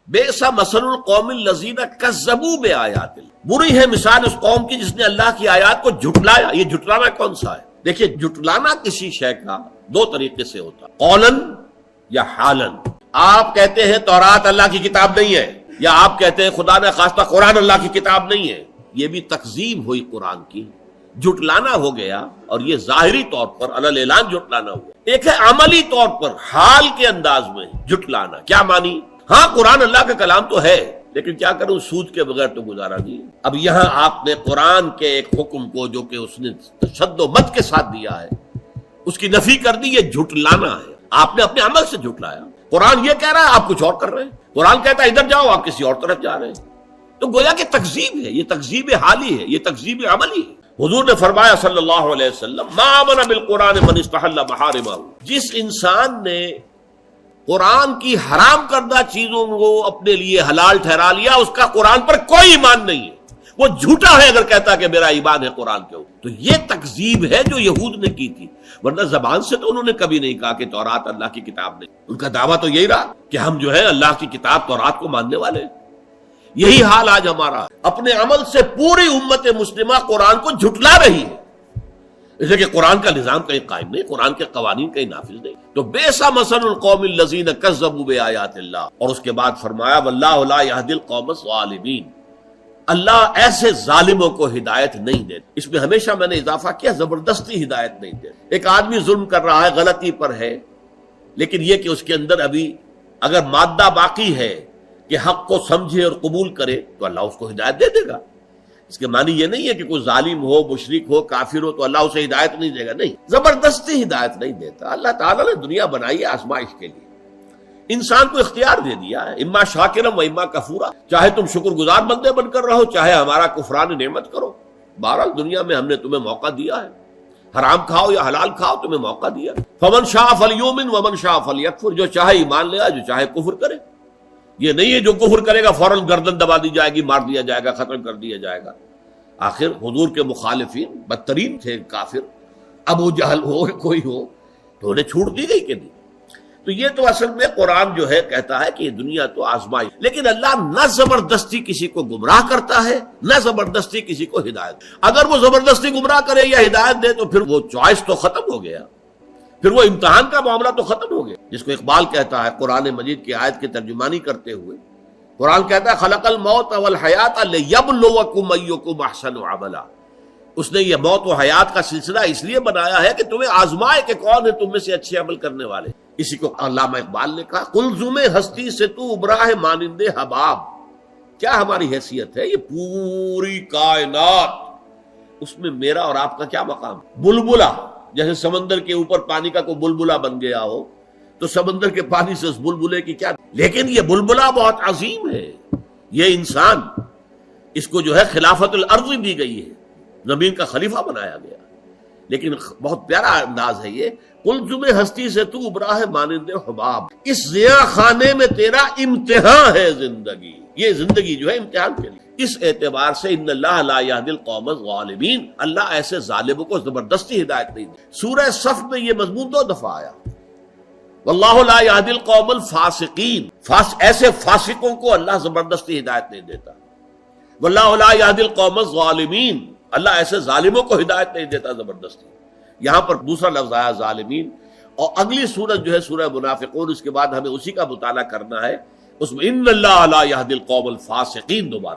بئس مثل القوم الذین کذبوا بآیات اللہ، بری ہے مثال اس قوم کی جس نے اللہ کی آیات کو جھٹلایا۔ یہ جھٹلانا کون سا ہے؟ دیکھیے، جھٹلانا کسی شے کا دو طریقے سے ہوتا ہے، قولاً یا حالاً۔ آپ کہتے ہیں تورات اللہ کی کتاب نہیں ہے، یا آپ کہتے ہیں خدا نے خواستہ قرآن اللہ کی کتاب نہیں ہے، یہ بھی تکذیب ہوئی قرآن کی، جھٹلانا ہو گیا، اور یہ ظاہری طور پر علی اعلان جھٹلانا ہوا۔ ایک ہے عملی طور پر حال کے انداز میں جھٹلانا۔ کیا مانی؟ ہاں قرآن اللہ کا کلام تو ہے، لیکن کیا کروں، سوچ کے بغیر تو گزارا نہیں۔ اب یہاں آپ نے قرآن کے ایک حکم کو جو کہ اس نے تشدد و مد کے ساتھ دیا ہے، اس کی نفی کر دی، یہ جھٹلانا ہے۔ آپ نے اپنے عمل سے جھٹلایا۔ قرآن یہ کہہ رہا ہے، آپ کچھ اور کر رہے ہیں۔ قرآن کہتا ہے ادھر جاؤ، آپ کسی اور طرف جا رہے ہیں۔ تو گویا کہ تکذیب ہے، یہ تکذیب حالی ہے، یہ تکذیب عملی ہے۔ حضور نے فرمایا صلی اللہ علیہ وسلم، ما آمن بالقرآن من استحل محارمہ، جس انسان نے قرآن کی حرام کردہ چیزوں کو اپنے لیے حلال ٹھہرا لیا، اس کا قرآن پر کوئی ایمان نہیں ہے۔ وہ جھوٹا ہے اگر کہتا کہ میرا ایمان ہے قرآن کے اوپر۔ تو یہ تکذیب ہے جو یہود نے کی تھی، ورنہ زبان سے تو انہوں نے کبھی نہیں کہا کہ تورات اللہ کی کتاب نہیں۔ ان کا دعویٰ تو یہی رہا کہ ہم جو ہے اللہ کی کتاب تورات کو ماننے والے ہیں۔ یہی حال آج ہمارا، اپنے عمل سے پوری امت مسلمہ قرآن کو جھٹلا رہی ہے، اس لیے کہ قرآن کا نظام کہیں قائم نہیں، قرآن کے قوانین کہیں نافذ نہیں۔ تو بئس مثل القوم الذین کذبوا بآیات اللہ، اور اس کے بعد فرمایا واللہ لا یہدی القوم الظالمین، اللہ ایسے ظالموں کو ہدایت نہیں دیتا۔ اس میں ہمیشہ میں نے اضافہ کیا، زبردستی ہدایت نہیں دیتا۔ ایک آدمی ظلم کر رہا ہے، غلطی پر ہے، لیکن یہ کہ اس کے اندر ابھی اگر مادہ باقی ہے کہ حق کو سمجھے اور قبول کرے تو اللہ اس کو ہدایت دے دے گا۔ اس کے معنی یہ نہیں ہے کہ کوئی ظالم ہو، مشرک ہو، کافر ہو تو اللہ اسے ہدایت نہیں دے گا، نہیں، زبردستی ہدایت نہیں دیتا۔ اللہ تعالیٰ نے دنیا بنائی ہے آزمائش کے لیے، انسان کو اختیار دے دیا ہے، اما شاکرم و اما کفورا، چاہے تم شکر گزار بندے بن کر رہو، چاہے ہمارا کفران نعمت کرو۔ بہرحال دنیا میں ہم نے تمہیں موقع دیا ہے، حرام کھاؤ یا حلال کھاؤ، تمہیں موقع دیا۔ فمن شاء فلیؤمن ومن شاء فلیکفر، جو چاہے ایمان لے آئے، جو چاہے کفر کرے۔ یہ نہیں ہے جو کفر کرے گا فوراً گردن دبا دی جائے گی، مار دیا جائے گا، ختم کر دیا جائے گا۔ آخر حضور کے مخالفین بدترین تھے کافر، ابو جہل ہو کوئی ہو، تو انہیں چھوٹ دی گئی کہ نہیں۔ تو یہ تو اصل میں قرآن جو ہے کہتا ہے کہ یہ دنیا تو آزمائی، لیکن اللہ نہ زبردستی کسی کو گمراہ کرتا ہے، نہ زبردستی کسی کو ہدایت۔ اگر وہ زبردستی گمراہ کرے یا ہدایت دے تو پھر وہ چوائس تو ختم ہو گیا، پھر وہ امتحان کا معاملہ تو ختم ہو گیا، جس کو اقبال کہتا ہے قرآن مجید کی آیت کی ترجمانی کرتے ہوئے۔ قرآن کہتا ہے خلق الموت والحیات لیبلوکم ایکم احسن عملا، اس نے یہ موت و حیات کا سلسلہ اس لیے بنایا ہے کہ تمہیں آزمائے کہ کون ہے تم میں سے اچھے عمل کرنے والے۔ اسی کو علامہ اقبال نے کہا قلزم ہستی سے تو ابراہ مانند حباب، کیا ہماری حیثیت ہے، یہ پوری کائنات، اس میں میرا اور آپ کا کیا مقام؟ بلبلا، جیسے سمندر کے اوپر پانی کا کوئی بلبلا بن گیا ہو تو سمندر کے پانی سے اس بلبلے کی کیا، لیکن یہ بلبلا بہت عظیم ہے، یہ انسان، اس کو جو ہے خلافت الارض دی گئی ہے، زمین کا خلیفہ بنایا گیا۔ لیکن بہت پیارا انداز ہے یہ، قلزم ہستی سے تو ابراہ مانند حباب، اس ضیاء خانے میں تیرا امتحان ہے زندگی، یہ زندگی جو ہے امتحان کے لیے۔ اس اعتبار سے ان اللہ لا یہدی القوم الظالمین، اللہ ایسے ظالموں کو زبردستی ہدایت نہیں دی۔ سورہ صف میں یہ مضمون 2 دفعہ آیا، واللہ لا یہدی القوم الفاسقین، ایسے فاسقوں کو اللہ زبردستی ہدایت نہیں دیتا۔ واللہ لا یہدی القوم الظالمین، اللہ ایسے ظالموں کو ہدایت نہیں دیتا زبردستی۔ یہاں پر دوسرا لفظ آیا ظالمین، اور اگلی سورت جو ہے سورہ منافقون، اس کے بعد ہمیں اسی کا مطالعہ کرنا ہے، اس میں ان اللہ لا یہدی القوم الفاسقین دوبارہ